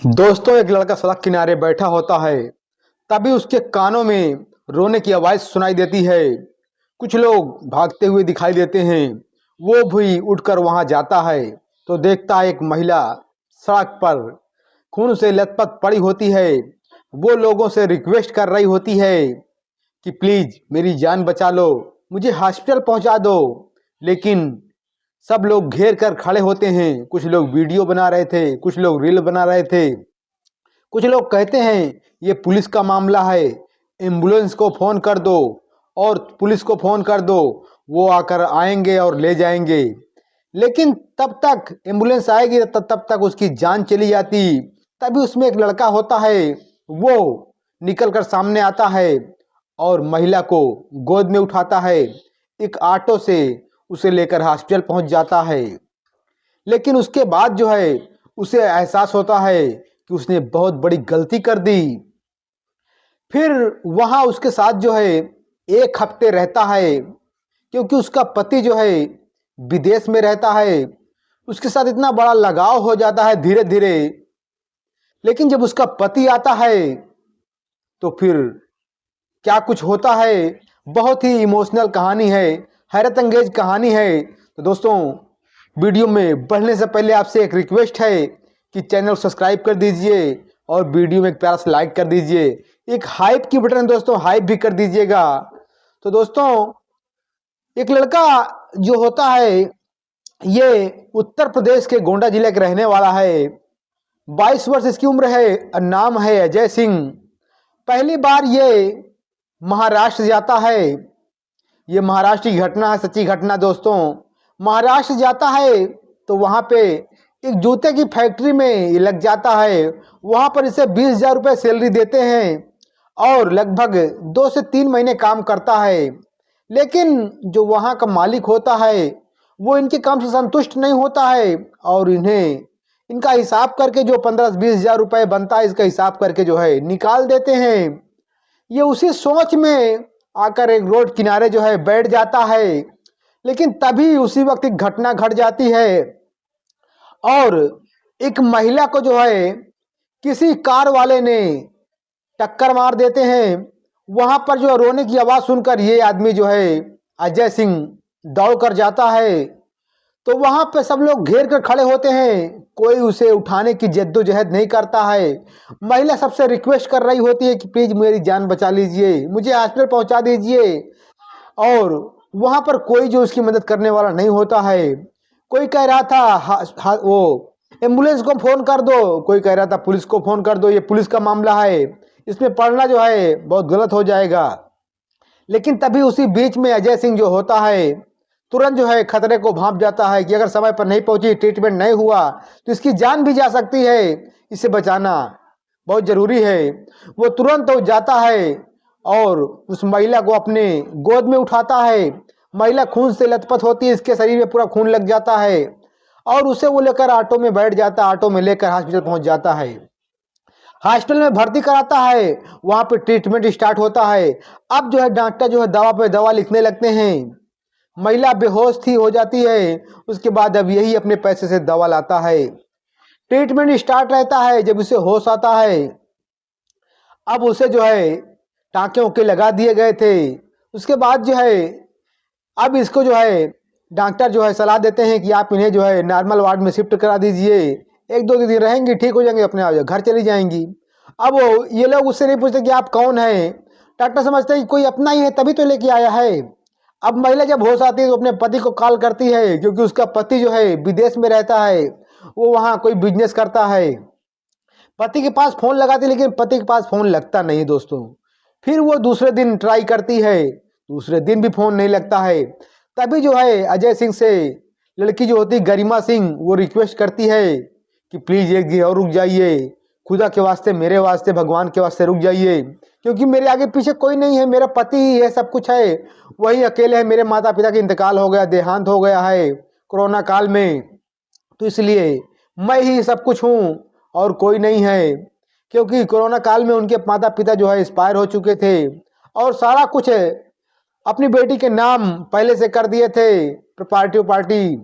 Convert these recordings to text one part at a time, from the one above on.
दोस्तों, एक लड़का सड़क किनारे बैठा होता है। तभी उसके कानों में रोने की आवाज़ सुनाई देती है। कुछ लोग भागते हुए दिखाई देते हैं। वो भी उठकर वहां जाता है तो देखता है एक महिला सड़क पर खून से लथपथ पड़ी होती है। वो लोगों से रिक्वेस्ट कर रही होती है कि प्लीज मेरी जान बचा लो, मुझे हॉस्पिटल पहुंचा दो। लेकिन सब लोग घेर कर खड़े होते हैं। कुछ लोग वीडियो बना रहे थे, कुछ लोग रील बना रहे थे। कुछ लोग कहते हैं ये पुलिस का मामला है, एम्बुलेंस को फ़ोन कर दो और पुलिस को फ़ोन कर दो, वो आकर आएंगे और ले जाएंगे। लेकिन तब तक एम्बुलेंस आएगी तब तक उसकी जान चली जाती। तभी उसमें एक लड़का होता है, वो निकल कर सामने आता है और महिला को गोद में उठाता है। एक ऑटो से उसे लेकर हॉस्पिटल पहुंच जाता है। लेकिन उसके बाद जो है उसे एहसास होता है कि उसने बहुत बड़ी गलती कर दी। फिर वहां उसके साथ जो है 1 हफ्ते रहता है, क्योंकि उसका पति जो है विदेश में रहता है। उसके साथ इतना बड़ा लगाव हो जाता है धीरे धीरे। लेकिन जब उसका पति आता है तो फिर क्या कुछ होता है। बहुत ही इमोशनल कहानी है, हैरत अंगेज कहानी है। तो दोस्तों, वीडियो में बढ़ने से पहले आपसे एक रिक्वेस्ट है कि चैनल सब्सक्राइब कर दीजिए और वीडियो में एक प्यारा सा लाइक कर दीजिए। एक हाइप की बटन है दोस्तों, हाइप भी कर दीजिएगा। तो दोस्तों, एक लड़का जो होता है ये उत्तर प्रदेश के गोंडा जिले का रहने वाला है। 22 वर्ष इसकी उम्र है और नाम है अजय सिंह। पहली बार ये महाराष्ट्र जाता है। ये महाराष्ट्र की घटना है, सच्ची घटना दोस्तों। महाराष्ट्र जाता है तो वहाँ पे एक जूते की फैक्ट्री में ये लग जाता है। वहाँ पर इसे 20,000 रुपये सैलरी देते हैं और लगभग 2 से 3 महीने काम करता है। लेकिन जो वहाँ का मालिक होता है वो इनके काम से संतुष्ट नहीं होता है और इन्हें इनका हिसाब करके जो 15-20 हज़ार रुपये बनता है इसका हिसाब करके जो है निकाल देते हैं। ये उसी सोच में आकर एक रोड किनारे जो है बैठ जाता है। लेकिन तभी उसी वक्त एक घटना घट जाती है और एक महिला को जो है किसी कार वाले ने टक्कर मार देते हैं। वहां पर जो रोने की आवाज सुनकर ये आदमी जो है अजय सिंह दौड़ कर जाता है। तो वहां पे सब लोग घेर कर खड़े होते हैं, कोई उसे उठाने की जद्दोजहद नहीं करता है। महिला सबसे रिक्वेस्ट कर रही होती है कि प्लीज मेरी जान बचा लीजिए, मुझे हॉस्पिटल पहुंचा दीजिए। और वहां पर कोई जो उसकी मदद करने वाला नहीं होता है। कोई कह रहा था वो एम्बुलेंस को फोन कर दो, कोई कह रहा था पुलिस को फोन कर दो, ये पुलिस का मामला है, इसमें पढ़ना जो है बहुत गलत हो जाएगा। लेकिन तभी उसी बीच में अजय सिंह जो होता है तुरंत जो है खतरे को भांप जाता है कि अगर समय पर नहीं पहुंची, ट्रीटमेंट नहीं हुआ तो इसकी जान भी जा सकती है। इसे बचाना बहुत जरूरी है। वो तुरंत तो जाता है और उस महिला को अपने गोद में उठाता है। महिला खून से लथपथ होती है, इसके शरीर में पूरा खून लग जाता है और उसे वो लेकर ऑटो में बैठ जाता है। ऑटो में लेकर हॉस्पिटल पहुंच जाता है। हॉस्पिटल में भर्ती कराता है, वहां पे ट्रीटमेंट स्टार्ट होता है। अब जो है डॉक्टर जो है दवा पे दवा लिखने लगते हैं। महिला बेहोश थी हो जाती है। उसके बाद अब यही अपने पैसे से दवा लाता है। ट्रीटमेंट स्टार्ट रहता है। जब उसे होश आता है, अब उसे जो है टाँके ओके लगा दिए गए थे। उसके बाद जो है अब इसको जो है डॉक्टर जो है सलाह देते हैं कि आप इन्हें जो है नॉर्मल वार्ड में शिफ्ट करा दीजिए। 1-2 दिन रहेंगी, ठीक हो जाएंगे, अपने आप घर चली जाएंगी। अब वो ये लोग उससे नहीं पूछते कि आप कौन हैं। डॉक्टर समझते हैं कि कोई अपना ही है तभी तो लेके आया है। अब महिला जब होश आती है तो अपने पति को कॉल करती है, क्योंकि उसका पति जो है विदेश में रहता है, वो वहाँ कोई बिजनेस करता है। पति के पास फोन लगाती लेकिन पति के पास फोन लगता नहीं दोस्तों। फिर वो दूसरे दिन ट्राई करती है, दूसरे दिन भी फोन नहीं लगता है। तभी जो है अजय सिंह से लड़की जो होती गरिमा सिंह वो रिक्वेस्ट करती है कि प्लीज एक दिन और रुक जाइए, खुदा के वास्ते, मेरे वास्ते, भगवान के वास्ते रुक जाइए, क्योंकि मेरे आगे पीछे कोई नहीं है, मेरा पति ही है, सब कुछ है, वही अकेले है। मेरे माता पिता का इंतकाल हो गया, देहांत हो गया है कोरोना काल में, तो इसलिए मैं ही सब कुछ हूँ और कोई नहीं है। क्योंकि कोरोना काल में उनके माता पिता जो है एक्सपायर हो चुके थे और सारा कुछ अपनी बेटी के नाम पहले से कर दिए थे, प्रॉपर्टी।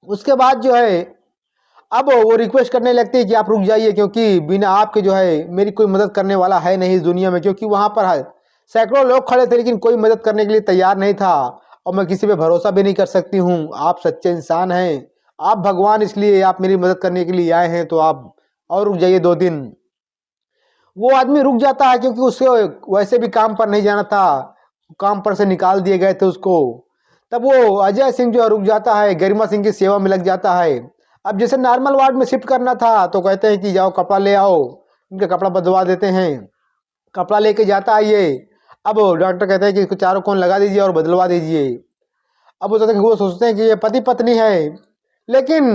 उसके बाद जो है अब वो रिक्वेस्ट करने लगती है कि आप रुक जाइए, क्योंकि बिना आपके जो है मेरी कोई मदद करने वाला है नहीं इस दुनिया में। क्योंकि वहाँ पर सैकड़ों लोग खड़े थे लेकिन कोई मदद करने के लिए तैयार नहीं था, और मैं किसी पे भरोसा भी नहीं कर सकती हूँ। आप सच्चे इंसान हैं, आप भगवान, इसलिए आप मेरी मदद करने के लिए आए हैं, तो आप और रुक जाइए 2 दिन। वो आदमी रुक जाता है क्योंकि उससे वैसे भी काम पर नहीं जाना था, काम पर से निकाल दिए गए थे उसको। तब वो अजय सिंह जो है रुक जाता है, गरिमा सिंह की सेवा में लग जाता है। अब जैसे नॉर्मल वार्ड में शिफ्ट करना था तो कहते हैं कि जाओ कपड़ा ले आओ, इनका कपड़ा बदलवा देते हैं। कपड़ा लेके जाता है ये। अब डॉक्टर कहते हैं कि इसको चारों कोन लगा दीजिए और बदलवा दीजिए। अब वो सोचते हैं कि ये पति पत्नी है, लेकिन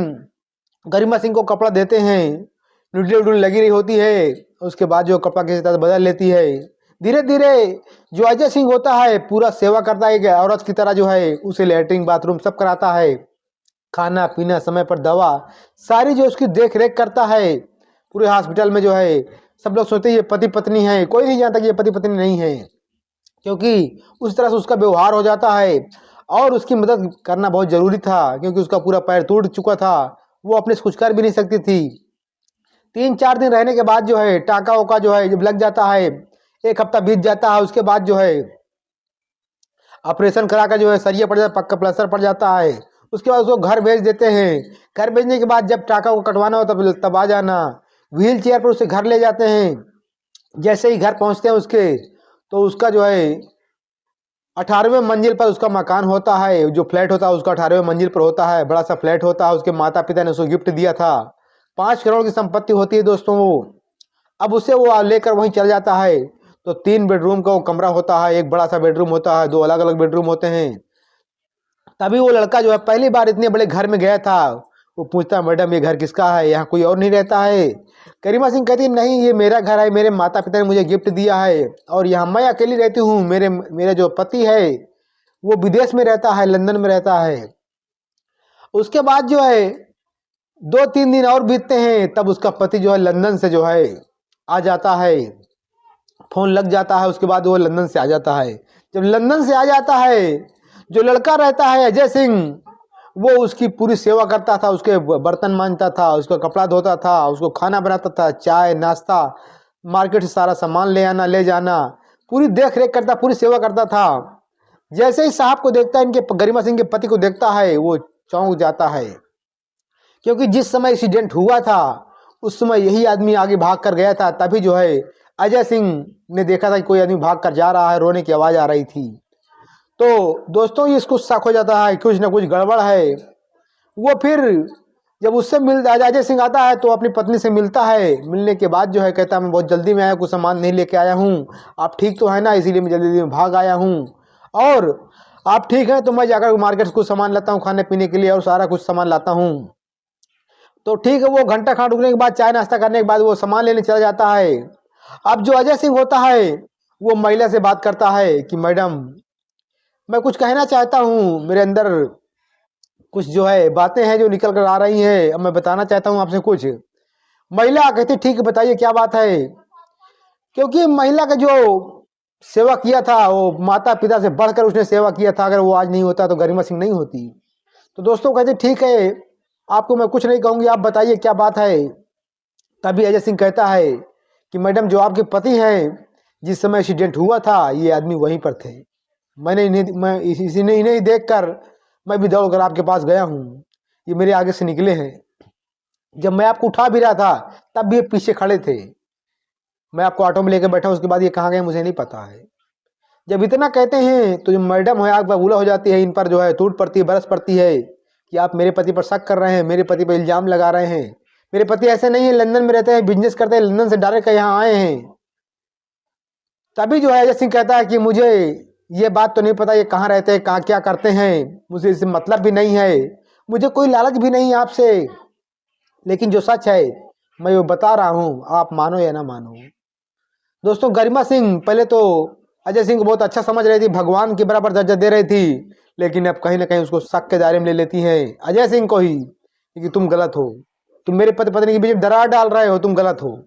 गरिमा सिंह को कपड़ा देते हैं, नुडली उडली लगी रही होती है। उसके बाद जो कपड़ा किसी तरह बदल लेती है। धीरे धीरे जो अजय सिंह होता है पूरा सेवा करता है, एक औरत की तरह जो है उसे लेटरिन बाथरूम सब कराता है, खाना पीना समय पर दवा सारी जो उसकी देख रेख करता है। पूरे हॉस्पिटल में जो है सब लोग सोचते हैं ये पति पत्नी है, कोई नहीं जानता कि ये पति पत्नी नहीं है, क्योंकि उस तरह से उसका व्यवहार हो जाता है। और उसकी मदद करना बहुत जरूरी था क्योंकि उसका पूरा पैर टूट चुका था, वो अपने से कुछ कर भी नहीं सकती थी। 3-4 दिन रहने के बाद जो है टाका ओका जो है जब लग जाता है, 1 हफ्ता बीत जाता है, उसके बाद जो है ऑपरेशन करा कर जो है सरिया पड़ जाता, पक्का प्लास्टर पड़ जाता है। उसके बाद उसको घर भेज देते हैं। घर भेजने के बाद जब टाका को कटवाना हो तब आ जाना। व्हील चेयर पर उसे घर ले जाते हैं। जैसे ही घर पहुंचते हैं उसके, तो उसका जो है 18वें मंजिल पर उसका मकान होता है, जो फ्लैट होता है उसका 18वें मंजिल पर होता है, बड़ा सा फ्लैट होता है। उसके माता पिता ने उसको गिफ्ट दिया था, 5 करोड़ की संपत्ति होती है दोस्तों वो। अब उसे वो लेकर वहीं चल जाता है। तो 3 बेडरूम का वो कमरा होता है, एक बड़ा सा बेडरूम होता है, 2 अलग अलग बेडरूम होते हैं। तभी वो लड़का जो है पहली बार इतने बड़े घर में गया था। वो पूछता मैडम ये घर किसका है, यहाँ कोई और नहीं रहता है? करीमा सिंह कहती नहीं ये मेरा घर है, मेरे माता पिता ने मुझे गिफ्ट दिया है और यहाँ मैं अकेली रहती हूँ। मेरे जो पति है वो विदेश में रहता है, लंदन में रहता है। उसके बाद जो है 2-3 दिन और बीतते हैं, तब उसका पति जो है लंदन से जो है आ जाता है, फोन लग जाता है। उसके बाद वो लंदन से आ जाता है। जब लंदन से आ जाता है, जो लड़का रहता है अजय सिंह, वो उसकी पूरी सेवा करता था, उसके बर्तन मांजता था, उसका कपड़ा धोता था, उसको खाना बनाता था, चाय नाश्ता, मार्केट से सारा सामान ले आना ले जाना, पूरी देख रेख करता, पूरी सेवा करता था। जैसे ही साहब को देखता है, इनके गरिमा सिंह के पति को देखता है, वो चौंक जाता है, क्योंकि जिस समय एक्सीडेंट हुआ था उस समय यही आदमी आगे भाग कर गया था। तभी जो है अजय सिंह ने देखा था कि कोई आदमी भाग कर जा रहा है, रोने की आवाज आ रही थी। तो दोस्तों इसको शक हो जाता है कुछ ना कुछ गड़बड़ है। वो फिर जब उससे अजय सिंह आता है तो अपनी पत्नी से मिलता है। मिलने के बाद जो है कहता मैं बहुत जल्दी में आया, कुछ सामान नहीं लेके आया हूँ, आप ठीक तो है ना, इसीलिए मैं जल्दी में भाग आया हूँ। और आप ठीक है तो मैं जाकर मार्केट से कुछ सामान लाता हूँ खाने पीने के लिए, और सारा कुछ सामान लाता हूँ। तो ठीक है, वो घंटा खा रुकने के बाद चाय नाश्ता करने के बाद वो सामान लेने चला जाता है। अब जो अजय सिंह होता है वो महिला से बात करता है कि मैडम मैं कुछ कहना चाहता हूँ, मेरे अंदर कुछ जो है बातें हैं जो निकल कर आ रही हैं, अब मैं बताना चाहता हूँ आपसे कुछ। महिला कहती ठीक है बताइए क्या बात है। क्योंकि महिला का जो सेवा किया था वो माता पिता से बढ़कर उसने सेवा किया था, अगर वो आज नहीं होता तो गरिमा सिंह नहीं होती। तो दोस्तों कहते ठीक है आपको मैं कुछ नहीं कहूँगी, आप बताइए क्या बात है। तभी अजय सिंह कहता है कि मैडम जो आपके पति हैं, जिस समय एक्सीडेंट हुआ था ये आदमी वहीं पर थे। इन्हें देखकर मैं भी दौड़ कर आपके पास गया हूँ, ये मेरे आगे से निकले हैं। जब मैं आपको उठा भी रहा था तब भी ये पीछे खड़े थे। मैं आपको ऑटो में लेकर बैठा, उसके बाद ये कहाँ गए मुझे नहीं पता है। जब इतना कहते हैं तो जो मैडम है आग बबूला हो जाती है, इन पर जो है टूट पड़ती है, बरस पड़ती है कि आप मेरे पति पर शक कर रहे हैं, मेरे पति पर इल्जाम लगा रहे हैं। मेरे पति ऐसे नहीं है, लंदन में रहते हैं, बिजनेस करते हैं, लंदन से डायरेक्ट यहाँ आए हैं। तभी जो है अजय सिंह कहता है कि मुझे ये बात तो नहीं पता ये कहाँ रहते हैं, कहाँ क्या करते हैं, मुझे इससे मतलब भी नहीं है, मुझे कोई लालच भी नहीं है आपसे, लेकिन जो सच है मैं वो बता रहा हूँ, आप मानो या ना मानो। दोस्तों गरिमा सिंह पहले तो अजय सिंह को बहुत अच्छा समझ रही थी, भगवान के बराबर दर्जा दे रही थी, लेकिन अब कहीं ना कहीं उसको शक के दायरे में ले लेती है अजय सिंह को ही, कि तुम गलत हो, तुम मेरे पति पत्नी के बीच में दरार डाल रहे हो, तुम गलत हो।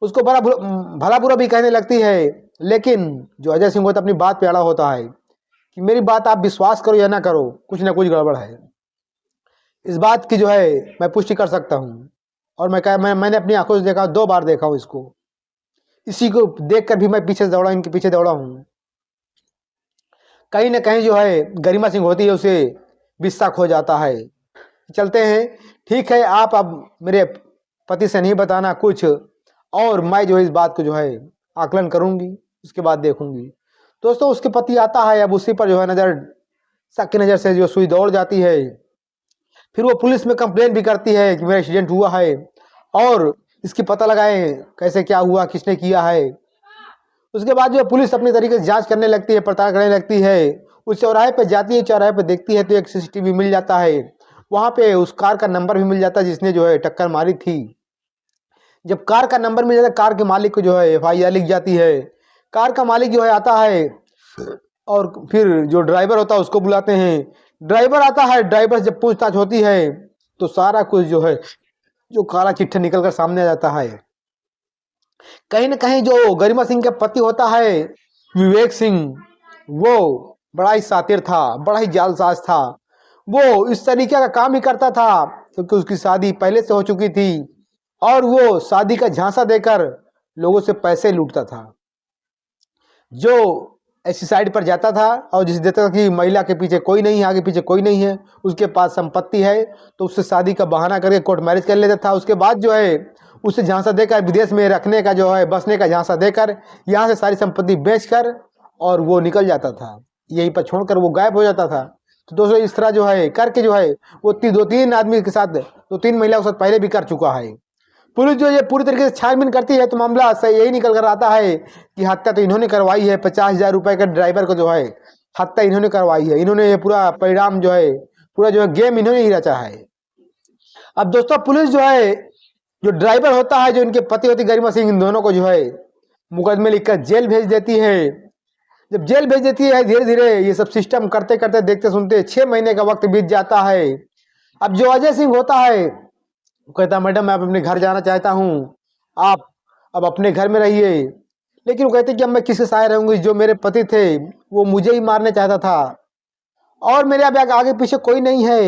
उसको भला बुरा भी कहने लगती है, लेकिन जो अजय सिंह होता अपनी बात पे अड़ा होता है कि मेरी बात आप विश्वास करो या ना करो, कुछ ना कुछ गड़बड़ है। इस बात की जो है मैं पुष्टि कर सकता हूँ। और मैंने अपनी आंखों से देखा, 2 बार देखा हूँ इसको। इसी को देखकर भी मैं पीछे दौड़ा, इनके पीछे दौड़ा हूँ। कहीं ना कहीं जो है गरिमा सिंह होती है उसे विश्वास हो जाता है। चलते हैं, ठीक है, आप अब मेरे पति से नहीं बताना कुछ, और मैं जो है इस बात को जो है आकलन करूंगी, उसके बाद देखूंगी। दोस्तों, उसके पति आता है, अब उसी पर जो है नज़र, शक की नज़र से जो सुई दौड़ जाती है। फिर वो पुलिस में कंप्लेन भी करती है कि मेरा एक्सीडेंट हुआ है, और इसकी पता लगाए कैसे क्या हुआ, किसने किया है। उसके बाद जो पुलिस अपनी तरीके से जांच करने लगती है, पड़ताल करने लगती है। उस चौराहे पे जाती है, चौराहे पे देखती है तो एक सीसीटीवी मिल जाता है। वहां पे उस कार का नंबर भी मिल जाता है जिसने जो है टक्कर मारी थी। जब कार का नंबर मिल जाता है, कार के मालिक को जो है FIR लिख जाती है। कार का मालिक जो है आता है, और फिर जो ड्राइवर होता है उसको बुलाते हैं। ड्राइवर आता है, ड्राइवर से जब पूछताछ होती है तो सारा कुछ जो है, जो काला चिट्ठा निकल कर सामने आ जाता है। कहीं ना कहीं जो गरिमा सिंह के पति होता है विवेक सिंह, वो बड़ा ही शातिर था, बड़ा ही जालसाज था। वो इस तरीके का काम ही करता था क्योंकि उसकी शादी पहले से हो चुकी थी, और वो शादी का झांसा देकर लोगों से पैसे लूटता था। जो ऐसी साइड पर जाता था और जिसे देता था कि महिला के पीछे कोई नहीं है, आगे पीछे कोई नहीं है, उसके पास संपत्ति है, तो उससे शादी का बहाना करके कोर्ट मैरिज कर लेता था। उसके बाद जो है उसे झांसा देकर विदेश में रखने का जो है, बसने का झांसा देकर यहाँ से सारी संपत्ति बेचकर और वो निकल जाता था, यहीं पर छोड़कर वो गायब हो जाता था। तो दोस्तों, इस तरह जो है करके जो है वो 2-3 आदमी के साथ, 2-3 महिलाओं के साथ पहले भी कर चुका है। पुलिस जो ये पूरी तरीके से छानबीन करती है तो मामला सही यही निकल कर आता है कि हत्या तो इन्होंने करवाई है। 50,000 रुपए का ड्राइवर को जो है हत्या इन्होंने करवाई है। इन्होंने ये पूरा परिणाम जो है, पूरा जो है गेम इन्होंने ही रचा है। अब दोस्तों, पुलिस जो है, जो ड्राइवर होता है, जो इनके पति होती गरिमा सिंह, इन दोनों को जो है मुकदमे लिखकर जेल भेज देती है। जब जेल भेज देती है, धीरे धीरे ये सब सिस्टम करते करते, देखते सुनते 6 महीने का वक्त बीत जाता है। अब जो अजय सिंह होता है वो कहता, मैडम मैं अब अपने घर जाना चाहता हूँ, आप अब अपने घर में रहिए। लेकिन वो कहते कि अब मैं किसके साथ रहूंगी, जो मेरे पति थे वो मुझे ही मारने चाहता था, और मेरे अब आगे पीछे कोई नहीं है,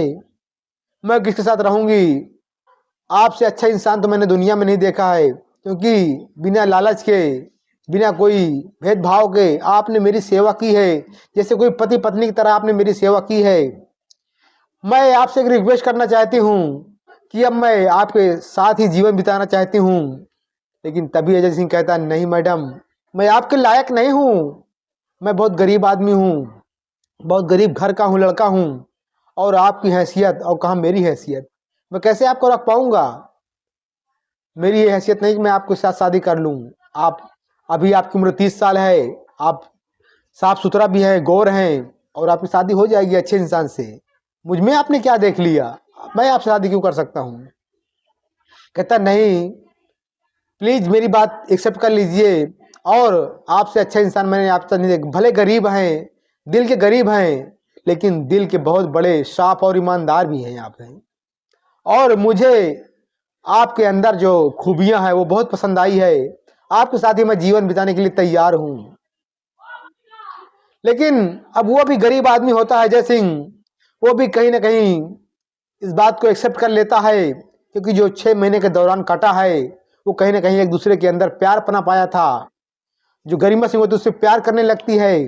मैं किसके साथ रहूंगी। आपसे अच्छा इंसान तो मैंने दुनिया में नहीं देखा है, क्योंकि बिना लालच के, बिना कोई भेदभाव के आपने मेरी सेवा की है, जैसे कोई पति पत्नी की तरह आपने मेरी सेवा की है। मैं आपसे एक रिक्वेस्ट करना चाहती हूँ कि अब मैं आपके साथ ही जीवन बिताना चाहती हूँ। लेकिन तभी अजय सिंह कहता, नहीं मैडम, मैं आपके लायक नहीं हूँ, मैं बहुत गरीब आदमी हूँ, बहुत गरीब घर का हूँ, लड़का हूँ, और आपकी हैसियत और कहाँ मेरी हैसियत, मैं कैसे आपको रख पाऊंगा। मेरी ये हैसियत नहीं कि मैं आपके साथ शादी कर लूँ। आप अभी आपकी उम्र 30 साल है, आप साफ सुथरा भी हैं, गोर हैं, और आपकी शादी हो जाएगी अच्छे इंसान से। मुझ में आपने क्या देख लिया, मैं आपसे शादी क्यों कर सकता हूँ। कहता, नहीं प्लीज मेरी बात एक्सेप्ट कर लीजिए, और आपसे अच्छा इंसान मैंने आपसे नहीं देखा। भले गरीब हैं, दिल के गरीब हैं, लेकिन दिल के बहुत बड़े साफ और ईमानदार भी हैं आप हैं, और मुझे आपके अंदर जो खूबियां हैं वो बहुत पसंद आई है। आपके साथ ही मैं जीवन बिताने के लिए तैयार हूं। लेकिन अब वो भी गरीब आदमी होता है अजय सिंह, वो भी कहीं ना कहीं इस बात को एक्सेप्ट कर लेता है, क्योंकि जो 6 महीने के दौरान कटा है वो कहीं ना कहीं एक दूसरे के अंदर प्यार पना पाया था। जो गरिमा सिंह होती है उससे प्यार करने लगती है,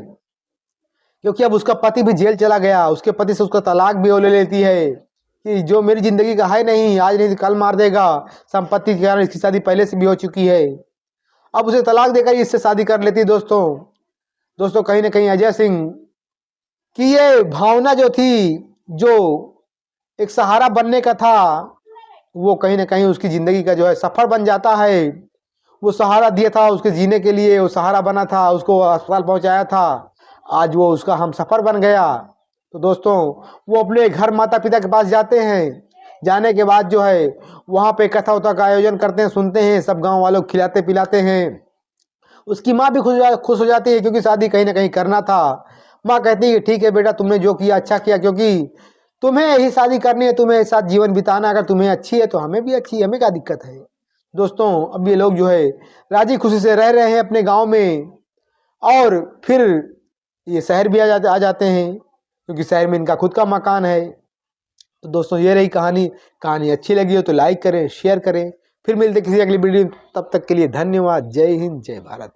क्योंकि अब उसका पति भी जेल चला गया, उसके पति से उसका तलाक भी वो ले लेती है कि जो मेरी जिंदगी का है नहीं, आज नहीं तो कल मार देगा, संपत्ति के कारण इसकी शादी पहले से भी हो चुकी है। अब उसे तलाक देकर इससे शादी कर लेती है। दोस्तों कहीं ना कहीं अजय सिंह की ये भावना जो थी, जो एक सहारा बनने का था, वो कहीं ना कहीं उसकी जिंदगी का जो है सफर बन जाता है। वो सहारा दिया था उसके जीने के लिए, वो सहारा बना था, उसको अस्पताल पहुंचाया था, आज वो उसका हम सफर बन गया। तो दोस्तों, वो अपने घर माता पिता के पास जाते हैं। जाने के बाद जो है वहाँ पे कथा उथा का आयोजन करते हैं, सुनते हैं, सब गांव वालों को खिलाते पिलाते हैं। उसकी माँ भी खुश हो जाती है, क्योंकि शादी कहीं ना कहीं करना था। माँ कहती है ठीक है बेटा, तुमने जो किया अच्छा किया, क्योंकि तुम्हें यही शादी करनी है, तुम्हें साथ जीवन बिताना, अगर तुम्हें अच्छी है तो हमें भी अच्छी है, हमें क्या दिक्कत है। दोस्तों, अब ये लोग जो है राजी खुशी से रह रहे हैं अपने गांव में, और फिर ये शहर भी आ जाते हैं, क्योंकि शहर में इनका खुद का मकान है। तो दोस्तों ये रही कहानी अच्छी लगी हो तो लाइक करें, शेयर करें। फिर मिलते किसी अगली वीडियो में, तब तक के लिए धन्यवाद। जय हिंद, जय भारत।